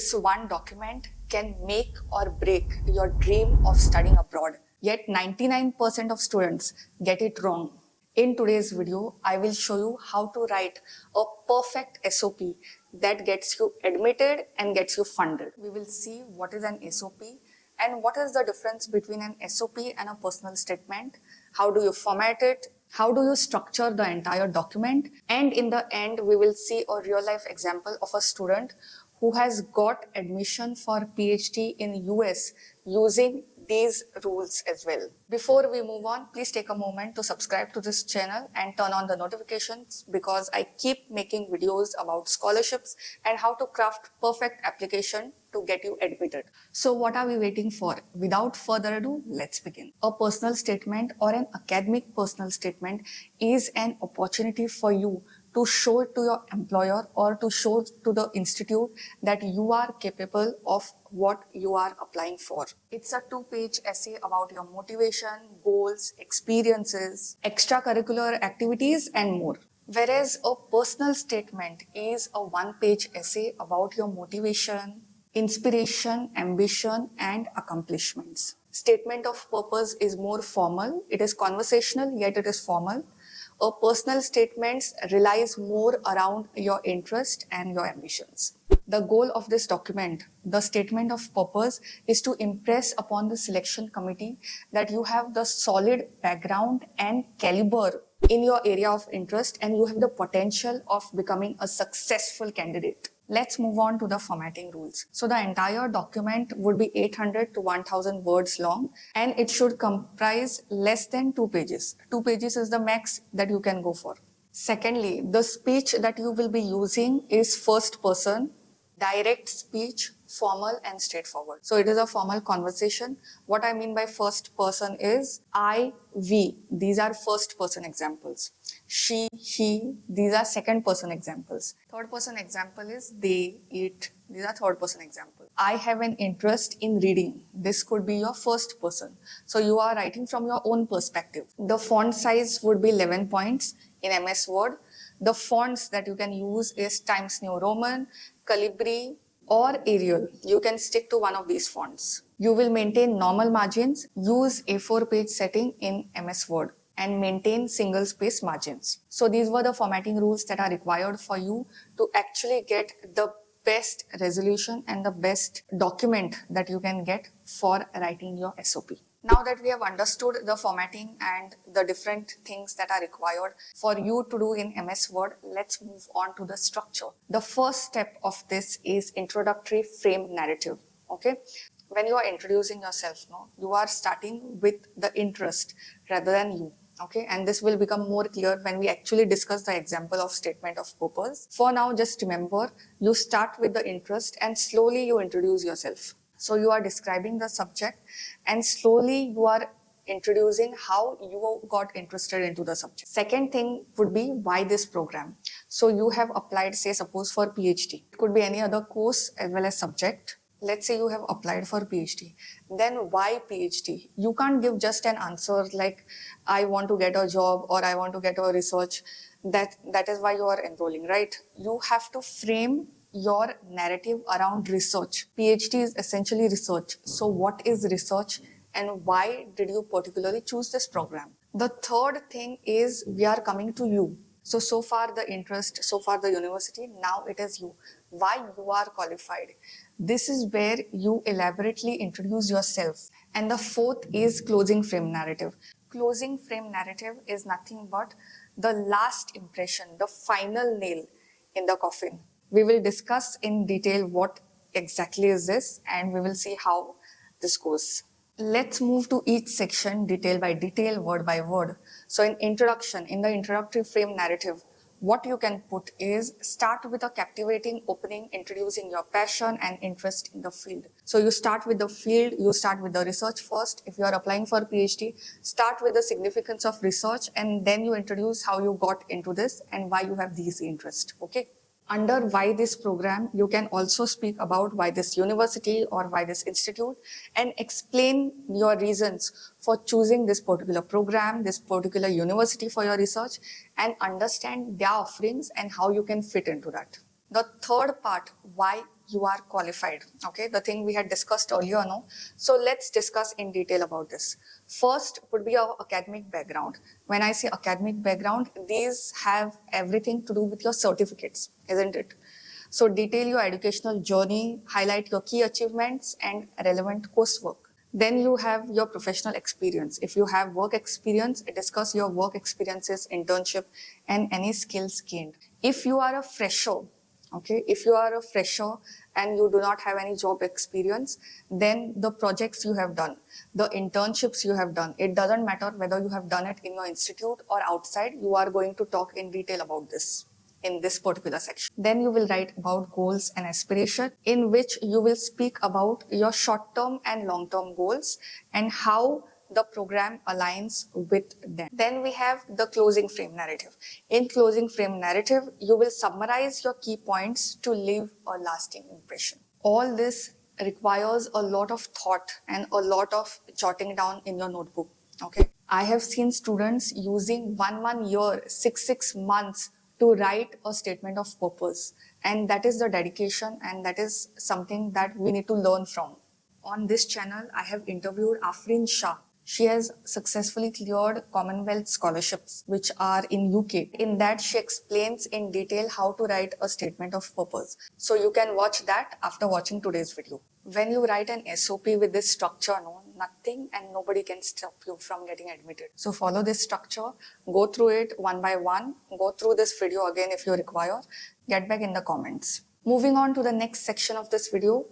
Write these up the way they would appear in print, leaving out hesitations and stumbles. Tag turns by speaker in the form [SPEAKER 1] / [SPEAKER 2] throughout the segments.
[SPEAKER 1] This one document can make or break your dream of studying abroad. Yet 99% of students get it wrong. In today's video, I will show you how to write a perfect SOP that gets you admitted and gets you funded. We will see what is an SOP and what is the difference between an SOP and a personal statement. How do you format it? How do you structure the entire document? And in the end, we will see a real life example of a student who has got admission for PhD in US using these rules as well. Before we move on, please take a moment to subscribe to this channel and turn on the notifications because I keep making videos about scholarships and how to craft perfect application to get you admitted. So what are we waiting for? Without further ado, let's begin. A personal statement or an academic personal statement is an opportunity for you to show it to your employer or to show to the institute that you are capable of what you are applying for. It's a 2-page essay about your motivation, goals, experiences, extracurricular activities, and more. Whereas a personal statement is a 1-page essay about your motivation, inspiration, ambition, and accomplishments. Statement of purpose is more formal. It is conversational, yet it is formal. A personal statement relies more around your interest and your ambitions. The goal of this document, the statement of purpose, is to impress upon the selection committee that you have the solid background and caliber in your area of interest and you have the potential of becoming a successful candidate. Let's move on to the formatting rules. So the entire document would be 800 to 1000 words long and it should comprise less than 2 pages. 2 pages is the max that you can go for. Secondly, the speech that you will be using is first person, direct speech, formal and straightforward. So it is a formal conversation. What I mean by first person is I, we. These are first person examples. She, he. These are second person examples. Third person example is they, it. These are third person examples. I have an interest in reading. This could be your first person. So you are writing from your own perspective. The font size would be 11 points in MS Word. The fonts that you can use is Times New Roman, Calibri, or Arial. You can stick to one of these fonts. You will maintain normal margins, use A4 page setting in MS Word and maintain single space margins. So these were the formatting rules that are required for you to actually get the best resolution and the best document that you can get for writing your SOP. Now that we have understood the formatting and the different things that are required for you to do in MS Word, let's move on to the structure. The first step of this is introductory frame narrative. Okay, when you are introducing yourself, you are starting with the interest rather than you. Okay, and this will become more clear when we actually discuss the example of statement of purpose. For now, just remember, you start with the interest and slowly you introduce yourself. So you are describing the subject and slowly you are introducing how you got interested into the subject. Second thing would be why this program. So you have applied, say suppose for PhD. It could be any other course as well as subject. Let's say you have applied for PhD. Then why PhD? You can't give just an answer like I want to get a job or I want to get a research. That is why you are enrolling, right? You have to frame your narrative around research. PhD is essentially research. So what is research and why did you particularly choose this program? The third thing is we are coming to you. So far the interest, so far the university, now it is you. Why you are qualified. This is where you elaborately introduce yourself. And the fourth is closing frame narrative. Closing frame narrative is nothing but the last impression, the final nail in the coffin. We will discuss in detail what exactly is this and we will see how this goes. Let's move to each section detail by detail, word by word. So in introduction, in the introductory frame narrative, what you can put is start with a captivating opening introducing your passion and interest in the field. So you start with the field, you start with the research first. If you are applying for PhD, start with the significance of research and then you introduce how you got into this and why you have these interests. Okay. Under why this program, you can also speak about why this university or why this institute and explain your reasons for choosing this particular program, this particular university for your research and understand their offerings and how you can fit into that. The third part, why you are qualified. Okay, the thing we had discussed earlier, no? So let's discuss in detail about this. First would be our academic background. When I say academic background, these have everything to do with your certificates, isn't it? So detail your educational journey, highlight your key achievements and relevant coursework. Then you have your professional experience. If you have work experience, discuss your work experiences, internship, and any skills gained. If you are a fresher, okay, if you are a fresher and you do not have any job experience, then the projects you have done, the internships you have done, it doesn't matter whether you have done it in your institute or outside, you are going to talk in detail about this in this particular section. Then you will write about goals and aspiration, in which you will speak about your short-term and long-term goals and how the program aligns with them. Then we have the closing frame narrative. In closing frame narrative, you will summarize your key points to leave a lasting impression. All this requires a lot of thought and a lot of jotting down in your notebook. Okay, I have seen students using one year, six months to write a statement of purpose, and that is the dedication, and that is something that we need to learn from. On this channel, I have interviewed Afrin Shah. She has successfully cleared Commonwealth scholarships, which are in UK. In that, she explains in detail how to write a statement of purpose. So you can watch that after watching today's video. When you write an SOP with this structure, no, nothing and nobody can stop you from getting admitted. So follow this structure, go through it one by one, go through this video again if you require, get back in the comments. Moving on to the next section of this video,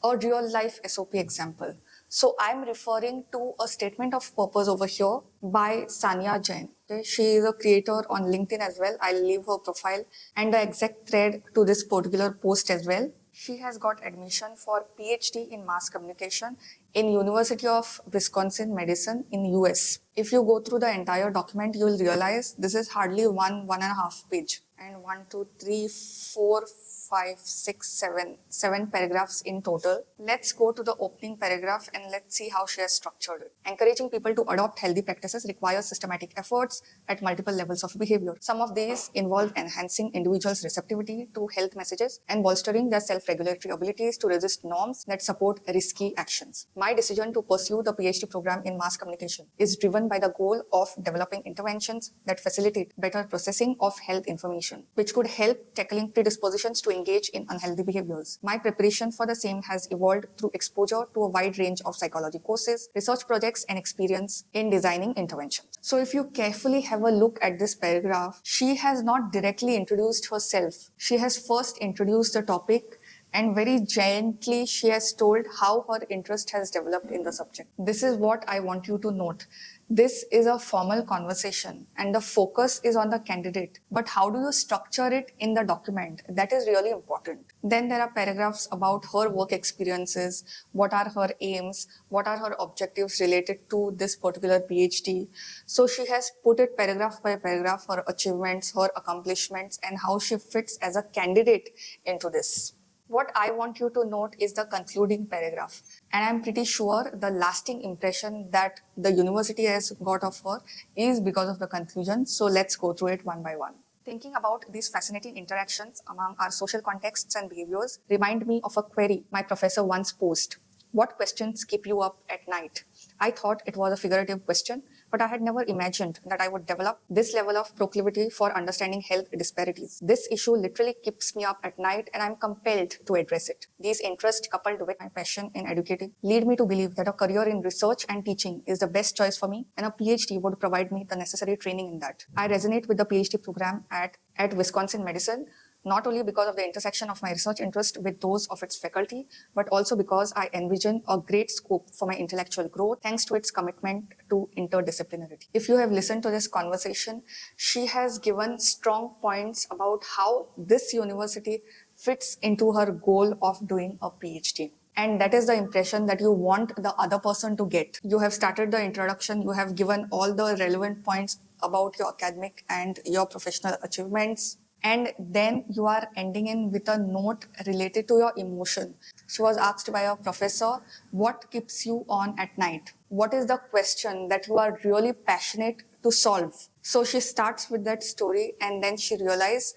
[SPEAKER 1] a real life SOP example. So I'm referring to a statement of purpose over here by Sania Jain. Okay? She is a creator on LinkedIn as well. I'll leave her profile and the exact thread to this particular post as well. She has got admission for PhD in mass communication in University of Wisconsin Madison in US. If you go through the entire document, you will realize this is hardly one and a half page. And 1, 2, 3, 4, 5, 6, 7 paragraphs in total. Let's go to the opening paragraph and let's see how she has structured it. Encouraging people to adopt healthy practices requires systematic efforts at multiple levels of behavior. Some of these involve enhancing individuals' receptivity to health messages and bolstering their self-regulatory abilities to resist norms that support risky actions. My decision to pursue the PhD program in mass communication is driven by the goal of developing interventions that facilitate better processing of health information, which could help tackling predispositions to engage in unhealthy behaviors. My preparation for the same has evolved through exposure to a wide range of psychology courses, research projects, and experience in designing interventions. So if you carefully have a look at this paragraph, she has not directly introduced herself. She has first introduced the topic and very gently she has told how her interest has developed in the subject. This is what I want you to note. This is a formal conversation and the focus is on the candidate. But how do you structure it in the document? That is really important. Then there are paragraphs about her work experiences, what are her aims, what are her objectives related to this particular PhD. So she has put it paragraph by paragraph, her achievements, her accomplishments, and how she fits as a candidate into this. What I want you to note is the concluding paragraph. And I'm pretty sure the lasting impression that the university has got of her is because of the conclusion. So let's go through it one by one. Thinking about these fascinating interactions among our social contexts and behaviors remind me of a query my professor once posed. What questions keep you up at night? I thought it was a figurative question, but I had never imagined that I would develop this level of proclivity for understanding health disparities. This issue literally keeps me up at night and I'm compelled to address it. These interests, coupled with my passion in educating, lead me to believe that a career in research and teaching is the best choice for me, and a PhD would provide me the necessary training in that. I resonate with the PhD program at Wisconsin Madison, not only because of the intersection of my research interest with those of its faculty, but also because I envision a great scope for my intellectual growth thanks to its commitment to interdisciplinarity. If you have listened to this conversation, she has given strong points about how this university fits into her goal of doing a PhD. And that is the impression that you want the other person to get. You have started the introduction, you have given all the relevant points about your academic and your professional achievements. And then you are ending in with a note related to your emotion. She was asked by a professor, what keeps you on at night? What is the question that you are really passionate to solve? So she starts with that story and then she realized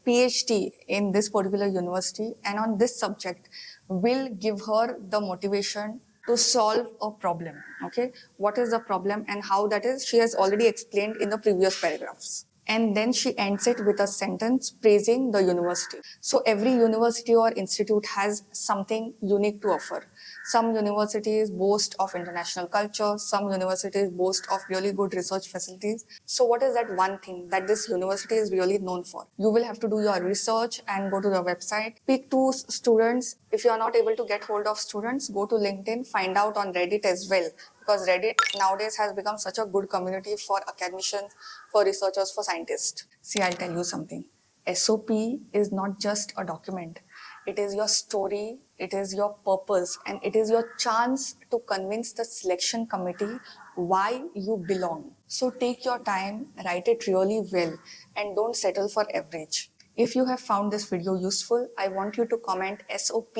[SPEAKER 1] PhD in this particular university and on this subject will give her the motivation to solve a problem. Okay, what is the problem and how that is, she has already explained in the previous paragraphs. And then she ends it with a sentence praising the university. So every university or institute has something unique to offer. Some universities boast of international culture, some universities boast of really good research facilities. So what is that one thing that this university is really known for? You will have to do your research and go to the website, speak to students. If you are not able to get hold of students, go to LinkedIn, find out on Reddit as well, because Reddit nowadays has become such a good community for academicians, for researchers, for scientists. See, I'll tell you something. SOP is not just a document. It is your story, it is your purpose, and it is your chance to convince the selection committee why you belong. So take your time, write it really well, and don't settle for average. If you have found this video useful, I want you to comment SOP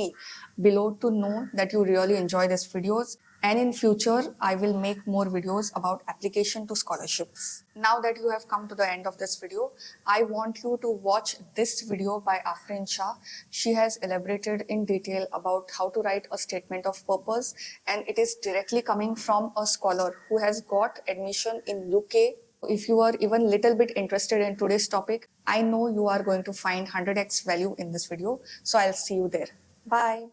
[SPEAKER 1] below to know that you really enjoy these videos. And in future, I will make more videos about application to scholarships. Now that you have come to the end of this video, I want you to watch this video by Afrin Shah. She has elaborated in detail about how to write a statement of purpose, and it is directly coming from a scholar who has got admission in UK. If you are even little bit interested in today's topic, I know you are going to find 100x value in this video. So I'll see you there. Bye.